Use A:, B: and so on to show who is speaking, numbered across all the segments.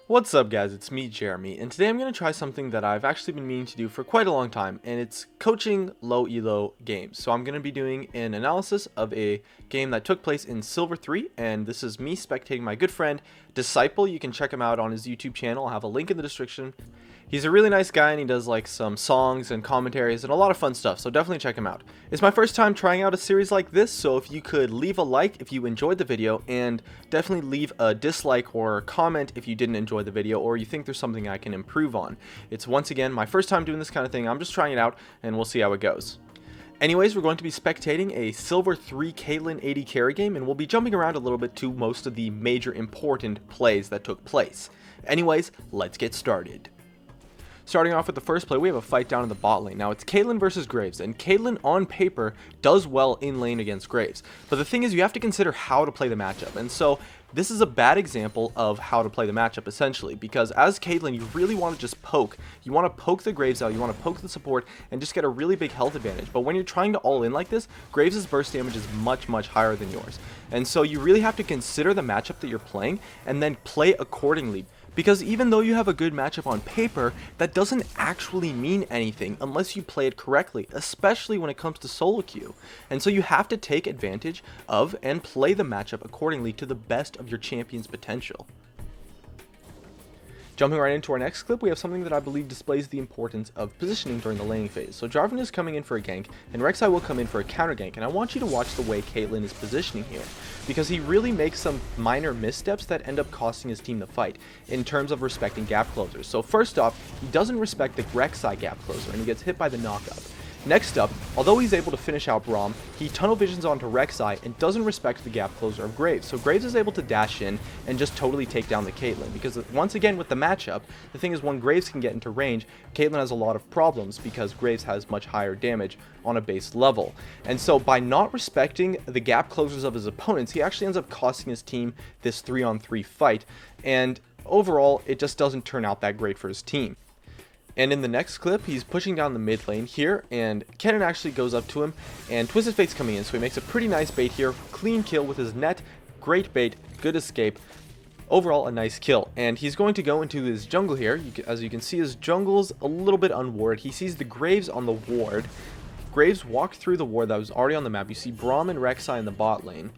A: What's up guys, it's me Jeremy, and today I'm going to try something that I've actually been meaning to do for quite a long time, and it's coaching low elo games. So I'm going to be doing an analysis of a game that took place in Silver 3, and this is me spectating my good friend Disciple. You can check him out on his YouTube channel. I'll have a link in the description. He's a really nice guy, and he does like some songs and commentaries and a lot of fun stuff, so definitely check him out. It's my first time trying out a series like this, so if you could leave a like if you enjoyed the video, and definitely leave a dislike or comment if you didn't enjoy the video or you think there's something I can improve on. It's once again my first time doing this kind of thing. I'm just trying it out and we'll see how it goes. Anyways, we're going to be spectating a Silver 3 Caitlyn AD carry game, and we'll be jumping around a little bit to most of the major important plays that took place. Anyways, let's get started. Starting off with the first play, we have a fight down in the bot lane. Now, it's Caitlyn versus Graves, and Caitlyn, on paper, does well in lane against Graves. But the thing is, you have to consider how to play the matchup, and so this is a bad example of how to play the matchup, essentially, because as Caitlyn, you really want to just poke. You want to poke the Graves out, you want to poke the support, and just get a really big health advantage. But when you're trying to all in like this, Graves' burst damage is much, much higher than yours. And so you really have to consider the matchup that you're playing, and then play accordingly. Because even though you have a good matchup on paper, that doesn't actually mean anything unless you play it correctly, especially when it comes to solo queue. And so you have to take advantage of and play the matchup accordingly to the best of your champion's potential. Jumping right into our next clip, we have something that I believe displays the importance of positioning during the laning phase. So Jarvan is coming in for a gank, and Rek'Sai will come in for a counter gank, and I want you to watch the way Caitlyn is positioning here, because he really makes some minor missteps that end up costing his team the fight, in terms of respecting gap closers. So first off, he doesn't respect the Rek'Sai gap closer, and he gets hit by the knockup. Next up, although he's able to finish out Braum, he tunnel visions onto Rek'Sai and doesn't respect the gap closer of Graves. So Graves is able to dash in and just totally take down the Caitlyn, because once again with the matchup, the thing is when Graves can get into range, Caitlyn has a lot of problems because Graves has much higher damage on a base level. And so by not respecting the gap closers of his opponents, he actually ends up costing his team this 3-on-3 fight, and overall it just doesn't turn out that great for his team. And in the next clip, he's pushing down the mid lane here, and Kennen actually goes up to him, and Twisted Fate's coming in, so he makes a pretty nice bait here. Clean kill with his net, great bait, good escape. Overall, a nice kill. And he's going to go into his jungle here. As you can see, his jungle's a little bit unwarded. He sees the Graves on the ward. Graves walked through the ward that was already on the map. You see Braum and Rek'Sai in the bot lane.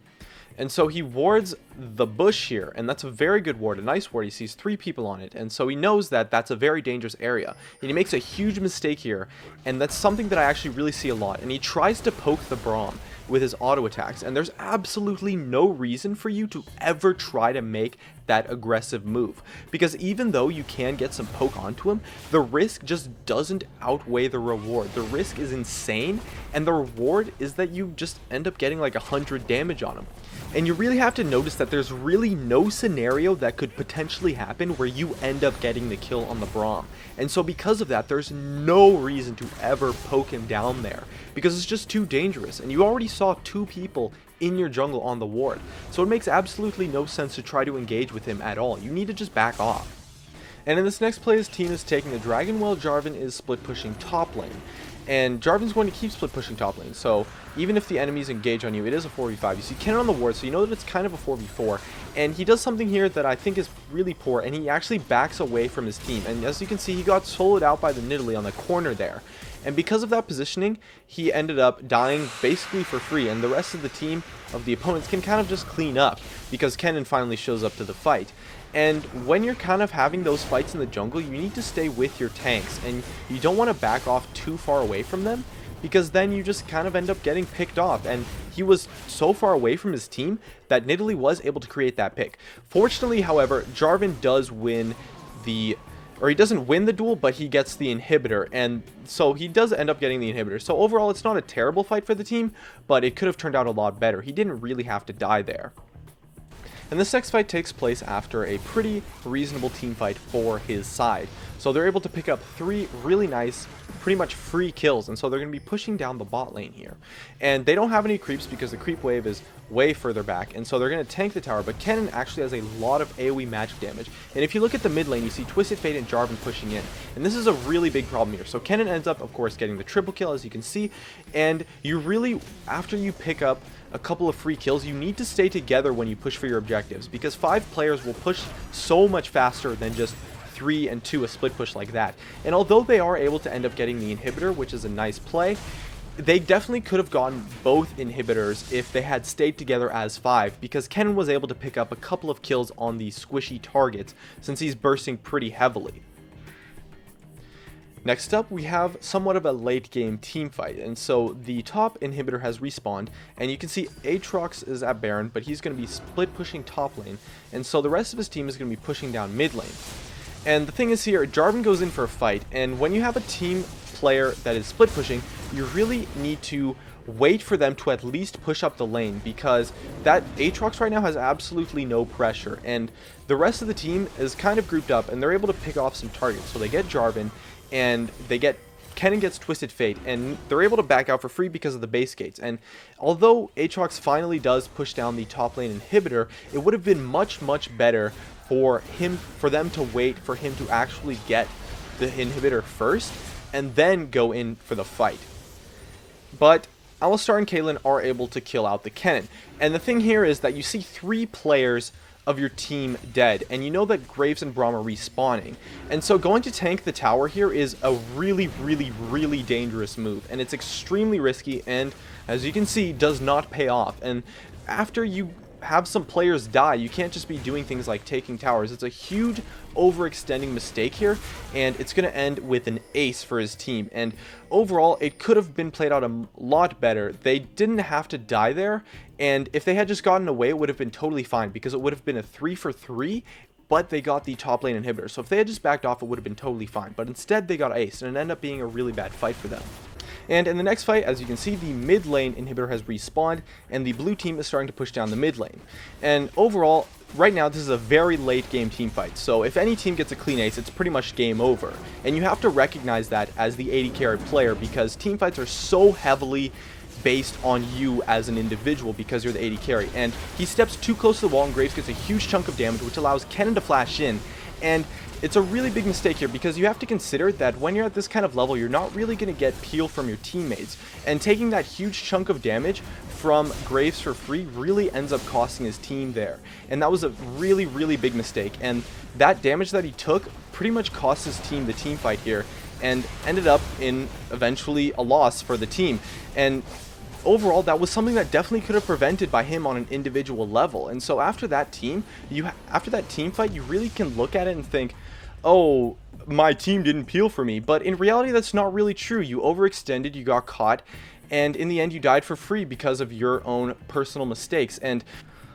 A: And so he wards the bush here, and that's a very good ward, a nice ward. He sees 3 people on it, and so he knows that that's a very dangerous area. And he makes a huge mistake here, and that's something that I actually really see a lot. And he tries to poke the Braum with his auto attacks, and there's absolutely no reason for you to ever try to make that aggressive move, because even though you can get some poke onto him, the risk just doesn't outweigh the reward. The risk is insane, and the reward is that you just end up getting like 100 damage on him. And you really have to notice that there's really no scenario that could potentially happen where you end up getting the kill on the Braum. And so because of that, there's no reason to ever poke him down there, because it's just too dangerous. And you already saw 2 people in your jungle on the ward. So it makes absolutely no sense to try to engage with him at all. You need to just back off. And in this next play, his team is taking the dragon while Jarvan is split pushing top lane. And Jarvan's going to keep split pushing top lane, so even if the enemies engage on you, it is a 4v5. You see Kennen on the ward, so you know that it's kind of a 4v4. And he does something here that I think is really poor, and he actually backs away from his team. And as you can see, he got soloed out by the Nidalee on the corner there. And because of that positioning, he ended up dying basically for free, and the rest of the team of the opponents can kind of just clean up, because Kennen finally shows up to the fight. And when you're kind of having those fights in the jungle, you need to stay with your tanks, and you don't want to back off too far away from them, because then you just kind of end up getting picked off. And he was so far away from his team that Nidalee was able to create that pick. Fortunately, however, Jarvan does win the... or he doesn't win the duel, but he gets the inhibitor, and so he does end up getting the inhibitor. So overall, it's not a terrible fight for the team, but it could have turned out a lot better. He didn't really have to die there. And this next fight takes place after a pretty reasonable team fight for his side. So they're able to pick up 3 really nice, pretty much free kills, and so they're going to be pushing down the bot lane here. And they don't have any creeps because the creep wave is way further back, and so they're going to tank the tower, but Kennen actually has a lot of AoE magic damage. And if you look at the mid lane, you see Twisted Fate and Jarvan pushing in, and this is a really big problem here. So Kennen ends up, of course, getting the triple kill, as you can see, and you really, after you pick up a couple of free kills, you need to stay together when you push for your objectives, because 5 players will push so much faster than just 3 and 2, a split push like that. And although they are able to end up getting the inhibitor, which is a nice play, they definitely could have gotten both inhibitors if they had stayed together as 5, because Ken was able to pick up a couple of kills on the squishy targets since he's bursting pretty heavily. Next up, we have somewhat of a late game team fight, and so the top inhibitor has respawned, and you can see Aatrox is at Baron, but he's going to be split pushing top lane, and so the rest of his team is going to be pushing down mid lane. And the thing is here, Jarvan goes in for a fight, and when you have a team player that is split pushing, you really need to wait for them to at least push up the lane, because that Aatrox right now has absolutely no pressure, and the rest of the team is kind of grouped up, and they're able to pick off some targets. So they get Jarvan, and they get Kennen gets Twisted Fate, and they're able to back out for free because of the base gates. And although Aatrox finally does push down the top lane inhibitor, it would have been much better for them to wait for him to actually get the inhibitor first and then go in for the fight. But Alistar and Caitlyn are able to kill out the Kennen. And the thing here is that you see 3 players of your team dead, and you know that Graves and Braum are respawning. And so going to tank the tower here is a really dangerous move, and it's extremely risky, and as you can see, does not pay off. And after you have some players die, you can't just be doing things like taking towers. It's a huge overextending mistake here, and it's going to end with an ace for his team. And overall, it could have been played out a lot better. They didn't have to die there, and if they had just gotten away, it would have been totally fine, because it would have been a 3 for 3, but they got the top lane inhibitor. So if they had just backed off, it would have been totally fine, but instead they got ace, and it ended up being a really bad fight for them. And in the next fight, as you can see, the mid lane inhibitor has respawned, and the blue team is starting to push down the mid lane. And overall, right now, this is a very late game team fight, so if any team gets a clean ace, it's pretty much game over. And you have to recognize that as the AD carry player, because team fights are so heavily based on you as an individual because you're the AD carry. And he steps too close to the wall, and Graves gets a huge chunk of damage, which allows Kennen to flash in. And it's a really big mistake here, because you have to consider that when you're at this kind of level, you're not really going to get peel from your teammates. And taking that huge chunk of damage from Graves for free really ends up costing his team there. And that was a really big mistake. And that damage that he took pretty much cost his team the team fight here, and ended up in eventually a loss for the team. And overall, that was something that definitely could have prevented by him on an individual level. And so after that team fight, you really can look at it and think, oh, my team didn't peel for me. But in reality, that's not really true. You overextended, you got caught, and in the end, you died for free because of your own personal mistakes. And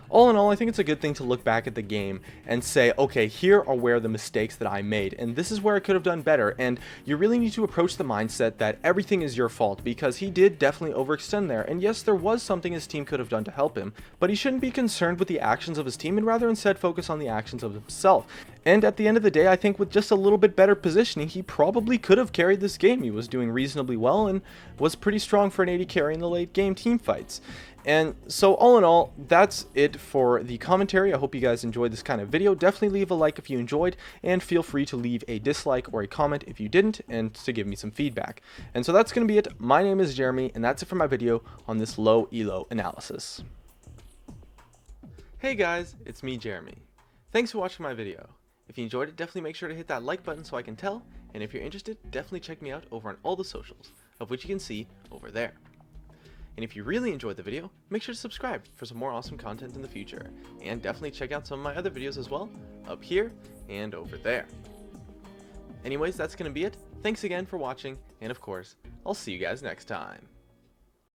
A: all in all, I think it's a good thing to look back at the game and say, okay, here are where the mistakes that I made, and this is where I could have done better. And you really need to approach the mindset that everything is your fault, because he did definitely overextend there. And yes, there was something his team could have done to help him, but he shouldn't be concerned with the actions of his team, and rather instead focus on the actions of himself. And at the end of the day, I think with just a little bit better positioning, he probably could have carried this game. He was doing reasonably well and was pretty strong for an AD carry in the late game team fights. And so all in all, that's it for the commentary. I hope you guys enjoyed this kind of video. Definitely leave a like if you enjoyed, and feel free to leave a dislike or a comment if you didn't, and to give me some feedback. And so that's going to be it. My name is Jeremy, and that's it for my video on this low elo analysis. Hey guys, it's me, Jeremy. Thanks for watching my video. If you enjoyed it, definitely make sure to hit that like button so I can tell, and if you're interested, definitely check me out over on all the socials, of which you can see over there. And if you really enjoyed the video, make sure to subscribe for some more awesome content in the future. And definitely check out some of my other videos as well, up here and over there. Anyways, that's going to be it. Thanks again for watching, and of course, I'll see you guys next time.